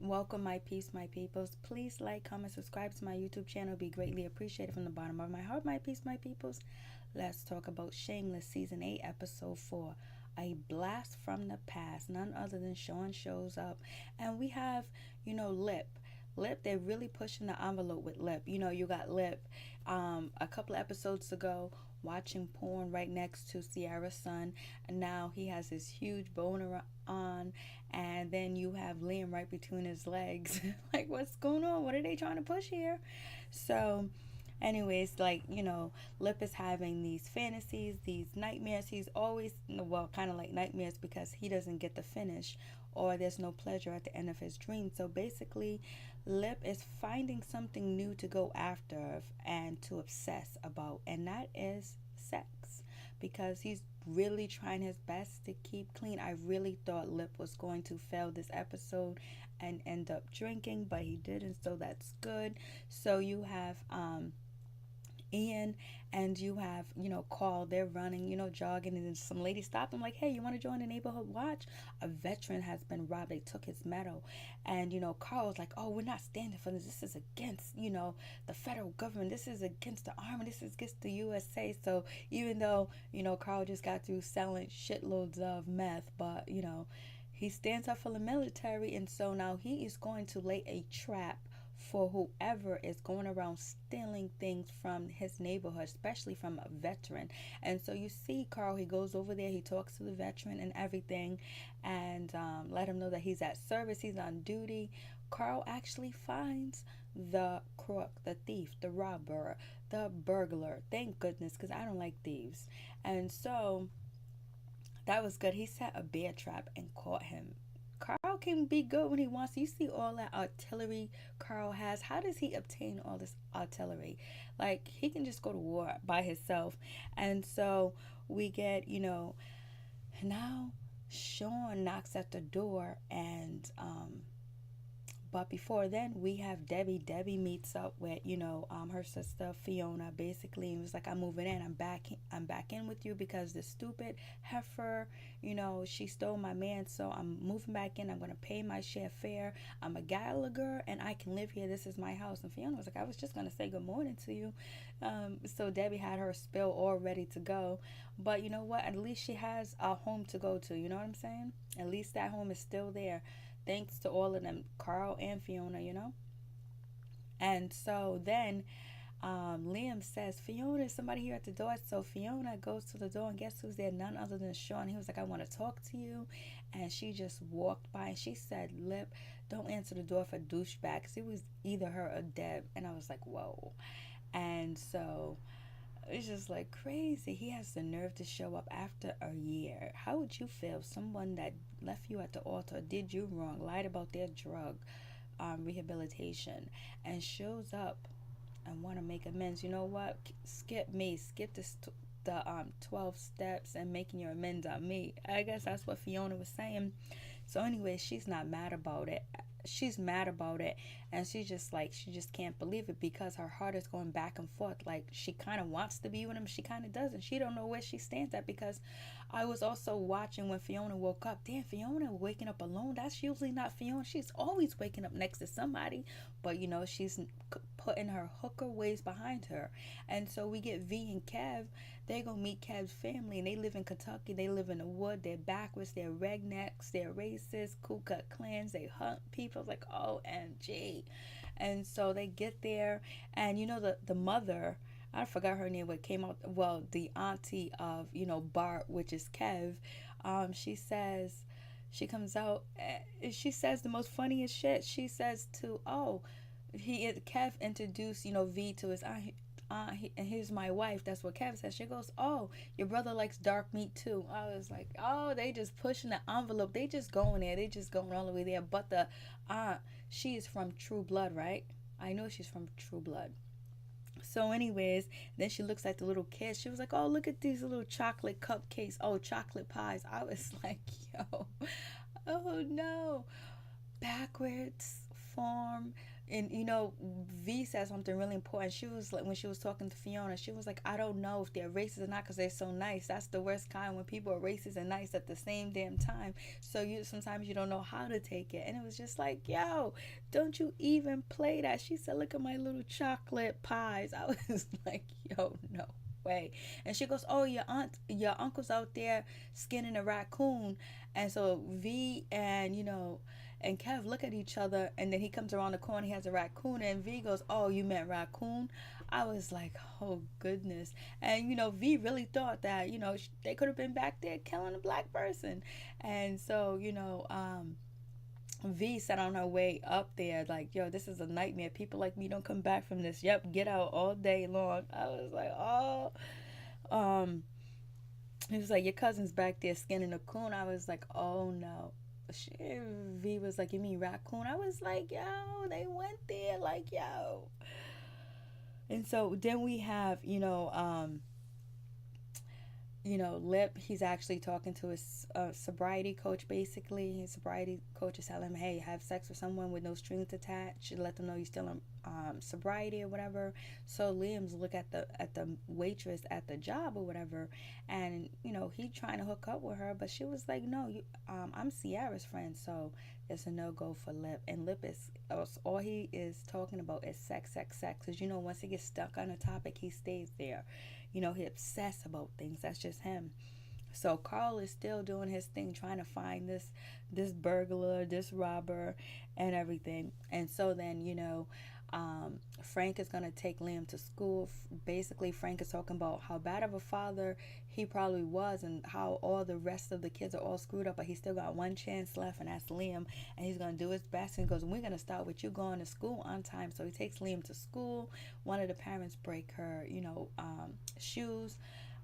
Welcome, my peace, my peoples. Please like, comment, subscribe to my YouTube channel. Be greatly appreciated from the bottom of my heart, my peace, my peoples. Let's talk about Shameless Season 8, Episode 4. A blast from the past. None other than Sean shows up. And we have, Lip. Lip, they're really pushing the envelope with Lip. You got Lip a couple of episodes ago watching porn right next to Sierra's son. And now he has this huge boner on, and then you have Liam right between his legs. Like, what's going on? What are they trying to push here? So, anyways, Lip is having these fantasies, these nightmares. He's always, well, kind of like nightmares because he doesn't get to finish, or there's no pleasure at the end of his dream. So basically, Lip is finding something new to go after and to obsess about, and that is sex, because he's really trying his best to keep clean. I really thought Lip was going to fail this episode and end up drinking, but he didn't, so that's good. So you have Ian, and you have, Carl. They're running, jogging, and then some lady stopped them like, hey, you want to join the neighborhood watch? A veteran has been robbed. They took his medal. And, Carl's like, oh, we're not standing for this. This is against, the federal government. This is against the army. This is against the USA. So even though, Carl just got through selling shitloads of meth, but, he stands up for the military, and so now he is going to lay a trap for whoever is going around stealing things from his neighborhood, especially from a veteran. And so you see Carl, he goes over there, he talks to the veteran and everything, and let him know that he's at service, he's on duty. Carl actually finds the crook, the thief, the robber, the burglar. Thank goodness, because I don't like thieves. And so that was good. He set a bear trap and caught him. Carl can be good when he wants. You see all that artillery Carl has. How does he obtain all this artillery? Like, he can just go to war by himself. And so we get, now Sean knocks at the door, and but before then, we have Debbie. Debbie meets up with, her sister Fiona, basically, and was like, "I'm moving in. I'm back in with you because this stupid heifer, she stole my man. So I'm moving back in. I'm gonna pay my share fare. I'm a Gallagher, and I can live here. This is my house." And Fiona was like, "I was just gonna say good morning to you." So Debbie had her spill all ready to go, but you know what? At least she has a home to go to. You know what I'm saying? At least that home is still there, thanks to all of them, Carl and Fiona. And so then Liam says, Fiona, is somebody here at the door? So Fiona goes to the door, and guess who's there? None other than Sean. He was like, I want to talk to you. And she just walked by, and she said, Lip, don't answer the door for douchebags. It was either her or Deb. And I was like, whoa. And so it's just like crazy. He has the nerve to show up after a year. How would you feel if someone that left you at the altar, did you wrong, lied about their drug rehabilitation, and shows up and want to make amends? You know what? Skip me. Skip the 12 steps and making your amends on me. I guess that's what Fiona was saying. So anyway, she's not mad about it. She's mad about it, and she's just like, she just can't believe it, because her heart is going back and forth. Like, she kind of wants to be with him, she kind of doesn't. She don't know where she stands at, because I was also watching when Fiona woke up. Damn, Fiona waking up alone, that's usually not Fiona. She's always waking up next to somebody, but she's putting her hooker ways behind her. And so we get V and Kev. They go meet Kev's family, and they live in Kentucky. They live in the wood. They're backwards. They're rednecks. They're racist. Ku Klux Klans. They hunt people. It's like, OMG. And so they get there, and the mother, I forgot her name, what came out, well, the auntie of, Bart, which is Kev. She comes out, she says the most funniest shit. She says Kev introduced, V to his aunt, and here's my wife. That's what Kev says. She goes, oh, your brother likes dark meat too. I was like, oh, they just pushing the envelope. They just going there. They just going all the way there. But the aunt, she is from True Blood, right? I know she's from True Blood. So anyways, then she looks at the little kids. She was like, oh, look at these little chocolate cupcakes. Oh, chocolate pies. I was like, yo, oh no. Backwards form, and V said something really important. She was like, when she was talking to Fiona, she was like, I don't know if they're racist or not because they're so nice. That's the worst kind, when people are racist and nice at the same damn time. So you sometimes you don't know how to take it. And it was just like, yo, don't you even play that. She said, look at my little chocolate pies. I was like, yo, no way. And she goes, oh, your uncle's out there skinning a raccoon. And so V and and Kev look at each other, and then he comes around the corner, he has a raccoon, and V goes, oh, you meant raccoon? I was like, oh goodness. And V really thought that they could have been back there killing a black person. And so V said on her way up there, like, yo, this is a nightmare. People like me don't come back from this. Yep, get out all day long. I was like, oh. He was like, your cousin's back there skinning a coon. I was like, oh no. V was like, you mean raccoon? I was like, yo, they went there, like, yo. And so then we have, Lip, he's actually talking to his sobriety coach, basically. His sobriety coach is telling him, hey, have sex with someone with no strings attached. Let them know you're still in sobriety or whatever. So Liam's look at the waitress at the job or whatever, and he trying to hook up with her, but she was like, no, I'm Sierra's friend. So it's a no-go for Lip. And Lip is all he is talking about is sex, because once he gets stuck on a topic, he stays there. He obsessed about things. That's just him. So Carl is still doing his thing, trying to find this burglar, this robber, and everything. And so then Frank is gonna take Liam to school. Basically, Frank is talking about how bad of a father he probably was, and how all the rest of the kids are all screwed up, but he's still got one chance left, and that's Liam. And he's gonna do his best. And he goes, we're gonna start with you going to school on time. So he takes Liam to school. One of the parents break her shoes,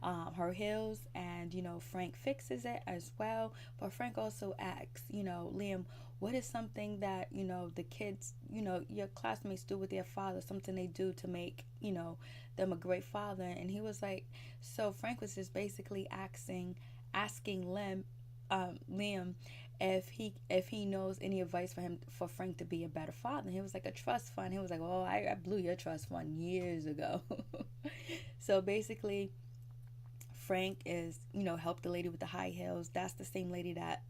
her heels, and Frank fixes it as well. But Frank also asks Liam, what is something that the kids, your classmates do with their father, something they do to make them a great father? And he was like, so Frank was just basically asking Liam if he knows any advice for Frank to be a better father. And he was like, a trust fund. He was like, oh, I blew your trust fund years ago. So basically Frank is helped the lady with the high heels. That's the same lady that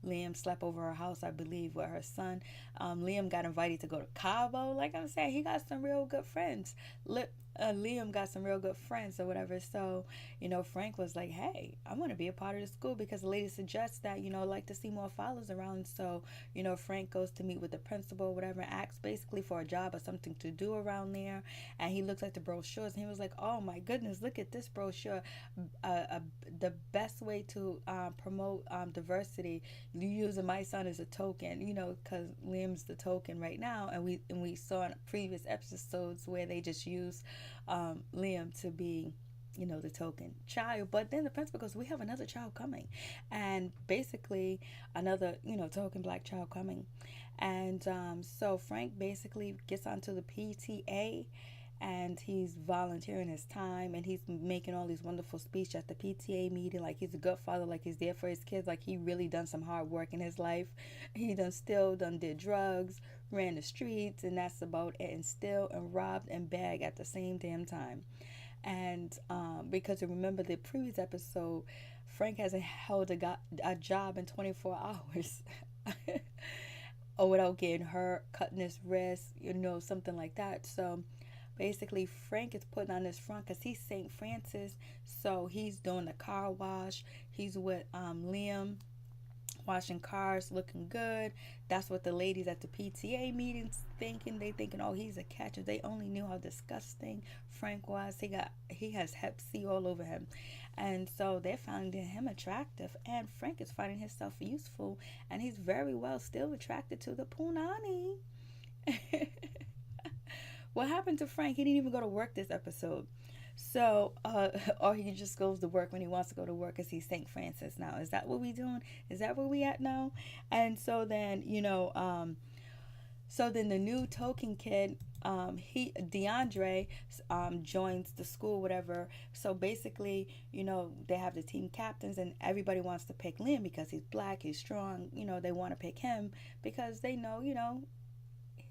Liam slept over her house, I believe, with her son. Liam got invited to go to Cabo. Like I'm saying, he got some real good friends. Liam got some real good friends or whatever. So, Frank was like, hey, I want to be a part of the school because the lady suggests that, like to see more fathers around. So, Frank goes to meet with the principal or whatever, and asks basically for a job or something to do around there. And he looks at the brochures and he was like, oh my goodness, look at this brochure. The best way to promote diversity, using my son as a token, because Liam's the token right now. And we saw in previous episodes where they just use Liam to be the token child. But then the principal goes, we have another child coming, and basically another token black child coming. And so Frank basically gets onto the PTA, and he's volunteering his time, and he's making all these wonderful speeches at the PTA meeting, like he's a good father, like he's there for his kids, like he really done some hard work in his life. He did drugs, ran the streets, and that's about it, and still and robbed and bagged at the same damn time. And because remember the previous episode, Frank hasn't held a job in 24 hours or without getting hurt, cutting his wrist, something like that. So basically Frank is putting on his front because he's St. Francis. So he's doing the car wash. He's with Liam, washing cars, looking good. That's what the ladies at the PTA meetings thinking. They thinking, oh, he's a catcher. They only knew how disgusting Frank was. He has Hep C all over him. And so they're finding him attractive, and Frank is finding himself useful, and he's very well still attracted to the punani. What happened to Frank? He didn't even go to work this episode. So, or he just goes to work when he wants to go to work because he's St. Francis now. Is that what we doing? Is that where we at now? And so then, so then the new token kid, DeAndre, joins the school, whatever. So basically, they have the team captains, and everybody wants to pick Liam because he's black, he's strong. They want to pick him because they know,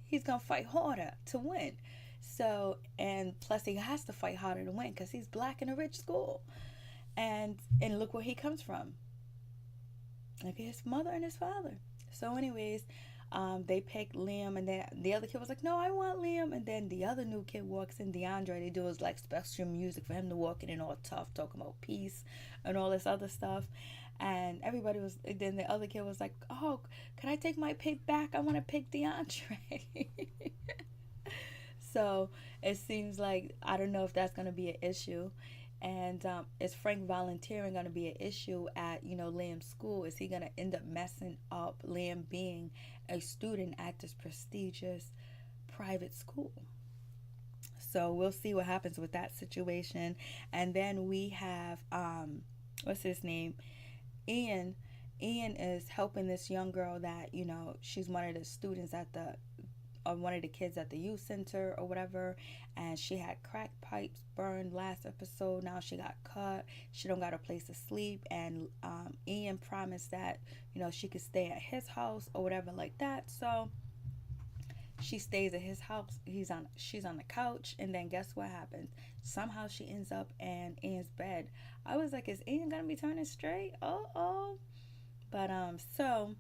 he's gonna fight harder to win. So, and plus he has to fight harder to win because he's black in a rich school. And look where he comes from. Look at his mother and his father. So, anyways, they picked Liam, and then the other kid was like, "No, I want Liam." And then the other new kid walks in, DeAndre. They do his like special music for him to walk in and all tough, talking about peace and all this other stuff. And everybody was. Then the other kid was like, "Oh, can I take my pick back? I want to pick DeAndre." So it seems like I don't know if that's going to be an issue. And is Frank volunteering going to be an issue at Liam's school? Is he going to end up messing up Liam being a student at this prestigious private school? So we'll see what happens with that situation. And then we have what's his name? Ian. Ian is helping this young girl that she's one of the students at the one of the kids at the youth center or whatever, and she had crack pipes burned last episode. Now she got cut. She don't got a place to sleep, and Ian promised that she could stay at his house or whatever like that. So she stays at his house. She's on the couch, and then guess what happens? Somehow she ends up in Ian's bed. I was like, is Ian gonna be turning straight? Oh. But so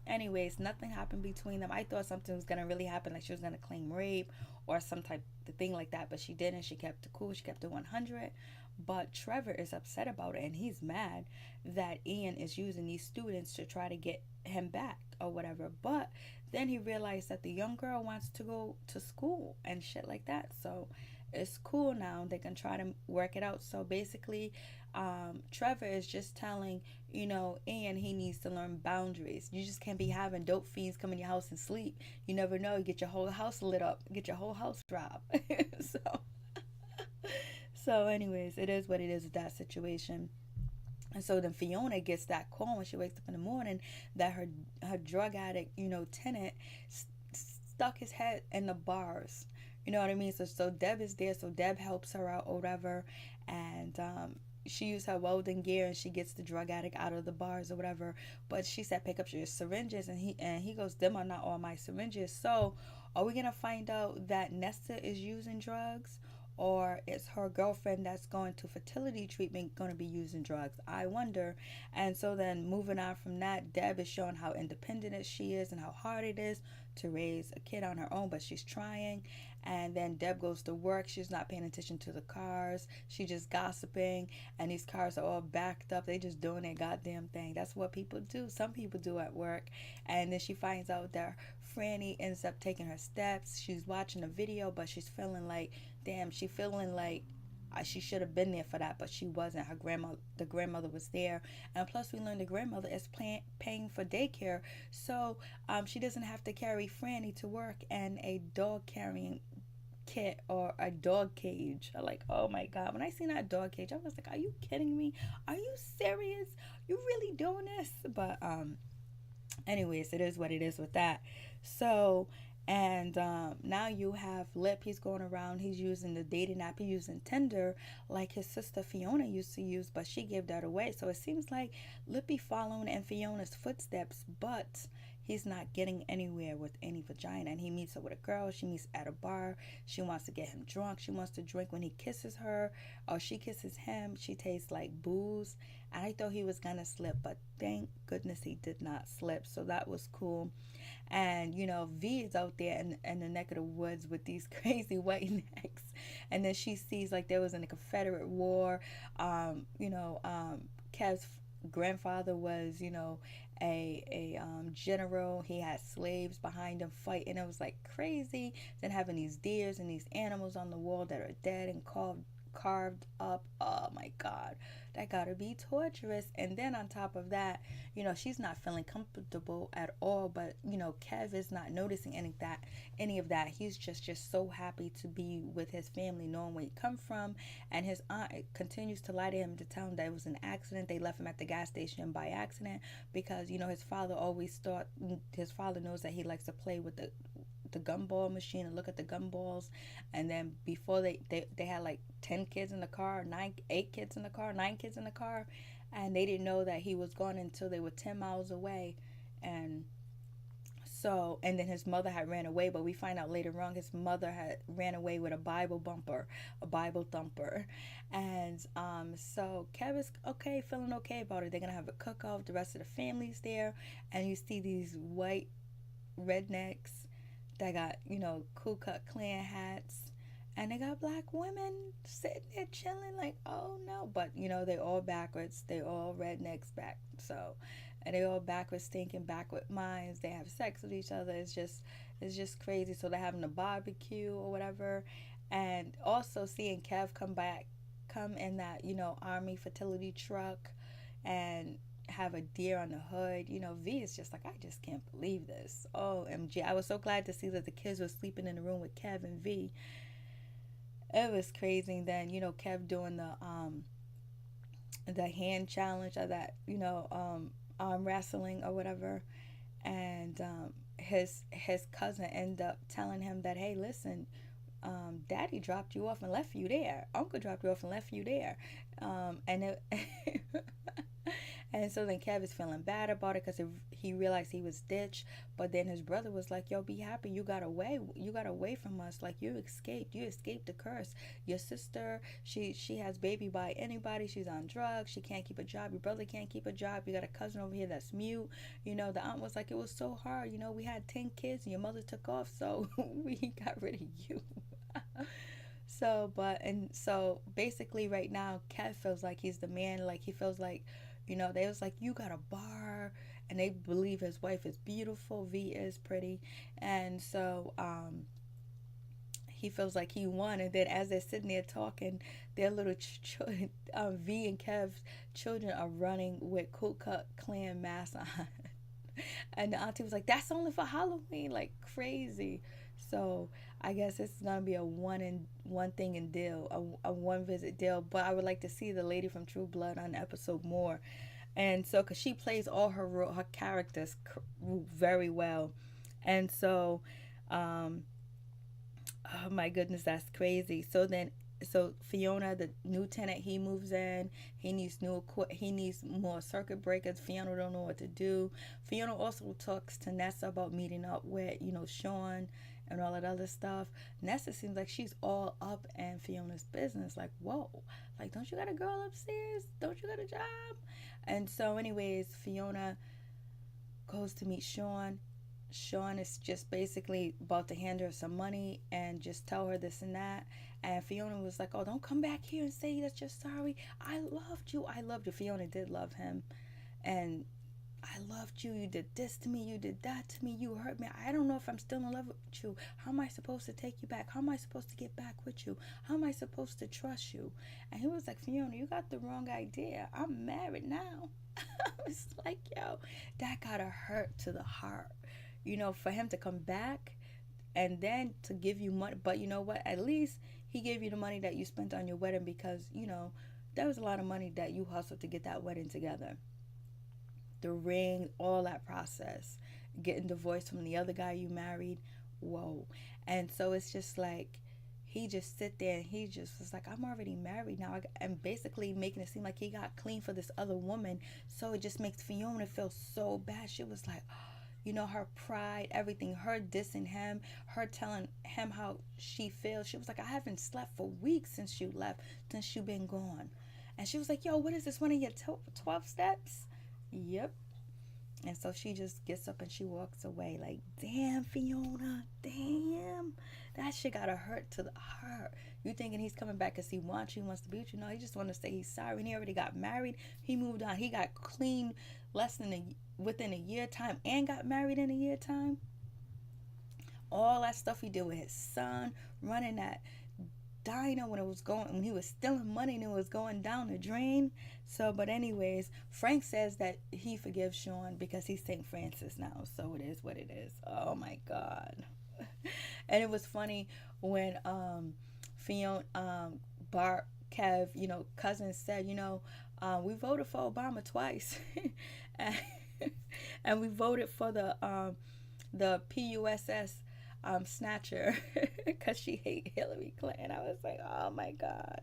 anyways, nothing happened between them. I thought something was gonna really happen, like she was gonna claim rape or some type of thing like that, but she didn't. She kept it cool. She kept it 100. But Trevor is upset about it, and he's mad that Ian is using these students to try to get him back or whatever. But then he realized that the young girl wants to go to school and shit like that. So it's cool now. They can try to work it out. So basically, Trevor is just telling, Ian he needs to learn boundaries. You just can't be having dope fiends come in your house and sleep. You never know. You get your whole house lit up. Get your whole house robbed. So anyways, it is what it is with that situation. And so then Fiona gets that call when she wakes up in the morning that her drug addict, tenant stuck his head in the bars. You know what I mean? So Deb is there. So Deb helps her out or whatever. And she used her welding gear and she gets the drug addict out of the bars or whatever. But she said, pick up your syringes. And he goes, them are not all my syringes. So are we going to find out that Nesta is using drugs? Or is her girlfriend that's going to fertility treatment going to be using drugs? I wonder. And so then moving on from that, Deb is showing how independent she is and how hard it is to raise a kid on her own, but she's trying. And then Deb goes to work. She's not paying attention to the cars. She's just gossiping. And these cars are all backed up. They just doing their goddamn thing. That's what people do. Some people do at work. And then she finds out that Franny ends up taking her steps. She's watching a video, but she's feeling like, damn, she feeling like she should have been there for that, but she wasn't. The grandmother was there, and plus we learned the grandmother is paying for daycare, so she doesn't have to carry Franny to work and a dog carrying kit or a dog cage. I'm like, oh my god, when I seen that dog cage, I was like, are you kidding me? Are you serious? You really doing this? But anyways, it is what it is with that. So and now you have Lip. He's going around. He's using the dating app. He's using Tinder like his sister Fiona used to use, but she gave that away. So it seems like Lip be following in Fiona's footsteps, but he's not getting anywhere with any vagina. And he meets her with a girl. She meets at a bar. She wants to get him drunk. She wants to drink when he kisses her or she kisses him. She tastes like booze. I thought he was going to slip, but thank goodness he did not slip. So that was cool. And V is out there in the neck of the woods with these crazy white necks, and then she sees like there was in the Confederate War. Kev's grandfather was a general. He had slaves behind him fighting. It was like crazy. Then having these deers and these animals on the wall that are dead and carved up. Oh my god, that gotta be torturous. And then on top of that, she's not feeling comfortable at all, but Kev is not noticing any of that. He's just so happy to be with his family, knowing where he come from. And his aunt continues to lie to him to tell him that it was an accident. They left him at the gas station by accident because his father knows that he likes to play with the gumball machine and look at the gumballs. And then before they had like 10 kids in the car, 9 kids in the car, and they didn't know that he was gone until they were 10 miles away. And So, and then his mother had ran away, but we find out later on his mother had ran away with a Bible thumper. And so Kev is okay, feeling okay about it. They're gonna have a cook-off, the rest of the family's there, and you see these white rednecks that got, Ku Klux Klan hats, and they got black women sitting there chilling like, oh no. But they all backwards, they all rednecks back. So, and they all backwards, thinking backward minds. They have sex with each other. It's just crazy. So they're having a barbecue or whatever. And also seeing Kev come in that army fertility truck and have a deer on the hood. V is just like, I just can't believe this. OMG. I was so glad to see that the kids were sleeping in the room with Kev and V. It was crazy. And then Kev doing the hand challenge of that arm wrestling or whatever. And his cousin ended up telling him that, hey, listen, daddy dropped you off and left you there. Uncle dropped you off and left you there. And so then Kev is feeling bad about it because he realized he was ditched. But then his brother was like, yo, be happy. You got away from us. Like, you escaped the curse. Your sister, she has baby by anybody. She's on drugs. She can't keep a job. Your brother can't keep a job. You got a cousin over here that's mute. The aunt was like, it was so hard. We had 10 kids and your mother took off. So we got rid of you. So basically right now, Kev feels like he's the man. Like, he feels like, they was like, you got a bar, and they believe his wife is beautiful. V is pretty. And so he feels like he won. And then as they're sitting there talking, their little V and Kev's children are running with Ku Klux Klan masks on. And the auntie was like, that's only for Halloween, like crazy. So I guess this is gonna be a one thing and deal, a one visit deal. But I would like to see the lady from True Blood on the episode more, and so because she plays all her characters very well, and so, oh my goodness, that's crazy. So Fiona, the new tenant, he moves in. He needs more circuit breakers. Fiona don't know what to do. Fiona also talks to Nessa about meeting up with Sean and all that other stuff. Nessa seems like she's all up in Fiona's business. Like, whoa, like, don't you got a girl upstairs? Don't you got a job? And so anyways, Fiona goes to meet Sean. Sean is just basically about to hand her some money and just tell her this and that. And Fiona was like, oh, don't come back here and say that you're sorry. I loved you. Fiona did love him. And I loved you. You did this to me. You did that to me. You hurt me. I don't know if I'm still in love with you. How am I supposed to take you back? How am I supposed to get back with you? How am I supposed to trust you? And he was like, Fiona, you got the wrong idea. I'm married now. I was like, yo, that gotta hurt to the heart. For him to come back and then to give you money. But you know what? At least he gave you the money that you spent on your wedding because, there was a lot of money that you hustled to get that wedding together. The ring, all that process, getting divorced from the other guy you married. Whoa. And so it's just like, he just sit there and he just was like, I'm already married now. And basically making it seem like he got clean for this other woman. So it just makes Fiona feel so bad. She was like, her pride, everything, her dissing him, her telling him how she feels. She was like, I haven't slept for weeks since you left, since you've been gone. And she was like, yo, what is this, one of your 12 steps? Yep. And so she just gets up and she walks away like, damn, Fiona, damn. That shit gotta hurt to the heart. You thinking he's coming back because he wants you, he wants to be with you? No, he just want to say he's sorry. And he already got married. He moved on. He got clean within a year time and got married in a year time. All that stuff he did with his son, running that diner when he was stealing money and it was going down the drain. So, but anyways, Frank says that he forgives Sean because he's St. Francis now. So it is what it is. Oh my God. And it was funny when Fiona, Bart, Kev, cousin said, we voted for Obama twice. And we voted for the PUSS snatcher because she hate Hillary Clinton. I was like, oh my God.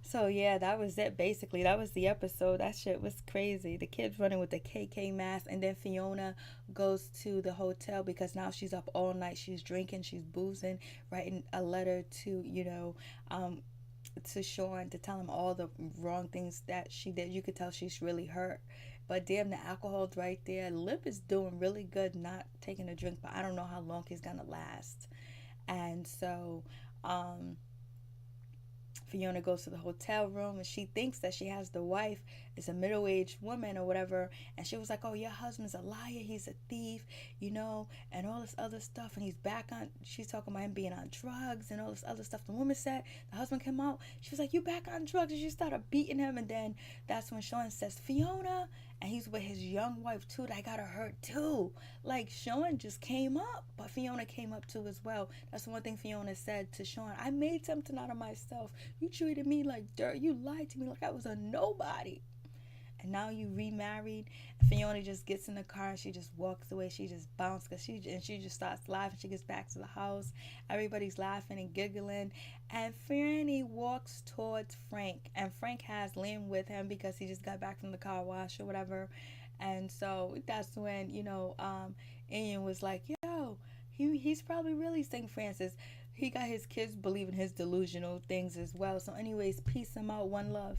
So yeah, that was it basically. That was the episode. That shit was crazy. The kids running with the KK mask, and then Fiona goes to the hotel because now she's up all night. She's drinking, she's boozing, writing a letter to, um to Sean to tell him all the wrong things that she did. You could tell she's really hurt. But damn, the alcohol's right there. Lip is doing really good not taking a drink, but I don't know how long he's gonna last. And so um Fiona goes to the hotel room and she thinks that she has the wife is a middle-aged woman or whatever, and she was like, oh, your husband's a liar, he's a thief, and all this other stuff, and he's back on, she's talking about him being on drugs and all this other stuff. The woman said, the husband came out, she was like, you back on drugs, and she started beating him. And then that's when Sean says, Fiona, and he's with his young wife too, that got her hurt too. Like, Sean just came up, but Fiona came up too as well. That's the one thing Fiona said to Sean: I made something out of myself. You treated me like dirt. You lied to me like I was a nobody. And now you remarried. And Fiona just gets in the car and she just walks away. She just bounces because she just starts laughing. She gets back to the house. Everybody's laughing and giggling. And Franny walks towards Frank. And Frank has Liam with him because he just got back from the car wash or whatever. And so that's when, Ian was like, yo, he's probably really St. Francis. He got his kids believing his delusional things as well. So anyways, peace. I'm out. One love.